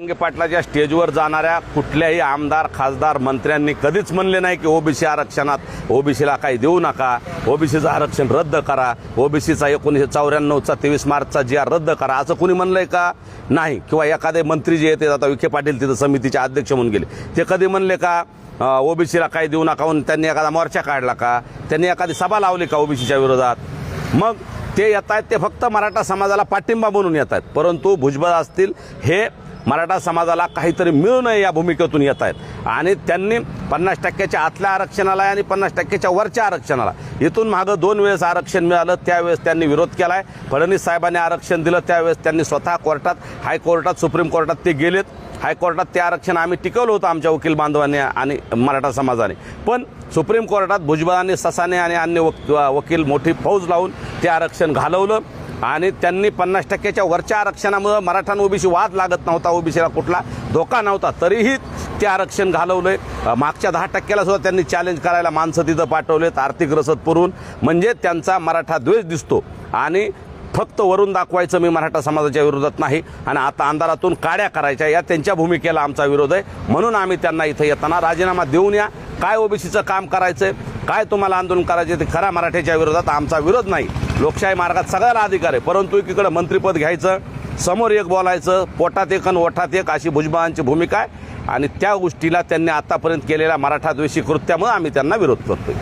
जरांगे पाटलाच्या स्टेजवर जाणाऱ्या कुठल्याही आमदार खासदार मंत्र्यांनी कधीच म्हणले नाही की ओबीसी आरक्षणात ओबीसीला काही देऊ नका, ओबीसीचं आरक्षण रद्द करा, ओबीसीचा 1994चा 23 मार्चचा जी आर रद्द करा, असं कोणी म्हणलंय का? नाही. किंवा एखादे मंत्री जे येते आता विखे पाटील तिथं समितीचे अध्यक्ष म्हणून गेले, ते कधी म्हणले का ओबीसीला काही देऊ नका म्हणून त्यांनी एखादा मोर्चा काढला का? त्यांनी एखादी सभा लावली का ओबीसीच्या विरोधात? मग ते येत आहेत ते फक्त मराठा समाजाला पाठिंबा म्हणून येत आहेत, परंतु भुजबळ असतील हे मराठा समाजाला काहीतरी मिळू नये या भूमिकेतून येत आहेत आणि त्यांनी 50% आतल्या आरक्षणाला आणि 50% वरच्या आरक्षणाला इथून मागं 2 वेळेस आरक्षण मिळालं, त्यावेळेस त्यांनी विरोध केला आहे. फडणवीस साहेबांनी आरक्षण दिलं त्यावेळेस त्यांनी स्वतः कोर्टात, हायकोर्टात, सुप्रीम कोर्टात ते गेलेत. हायकोर्टात ते आरक्षण आम्ही टिकवलं होतं आमच्या वकील बांधवांनी आणि मराठा समाजाने, पण सुप्रीम कोर्टात भुजबळांनी, ससाने आणि अन्य वकील मोठी फौज लावून ते आरक्षण घालवलं आणि त्यांनी 50%च्या वरच्या आरक्षणामुळे मराठा ओबीसी वाद लागत नव्हता, ओबीसीला कुठला धोका नव्हता, तरीही ते आरक्षण घालवलंय. मागच्या 10%ला सुद्धा त्यांनी चॅलेंज करायला माणसं तिथं पाठवलेत आर्थिक रसद पुरवून. म्हणजे त्यांचा मराठा द्वेष दिसतो आणि फक्त वरून दाखवायचं मी मराठा समाजाच्या विरोधात नाही आणि आता अंधारातून काड्या करायच्या या त्यांच्या भूमिकेला आमचा विरोध आहे. म्हणून आम्ही त्यांना इथं येताना राजीनामा देऊन या, काय ओबीसीचं काम करायचंय, काय तुम्हाला आंदोलन करायचं ते खऱ्या मराठ्याच्या विरोधात आमचा विरोध नाही. लोकशाही मार्गात सगळ्याला अधिकार आहे, परंतु एकीकडे मंत्रिपद घ्यायचं, समोर एक बोलायचं, पोटात एक आणि ओठात एक अशी भुजबळांची भूमिका आहे आणि त्या गोष्टीला त्यांनी आतापर्यंत केलेल्या मराठा द्वेषी कृत्यामुळे आम्ही त्यांना विरोध करतोय.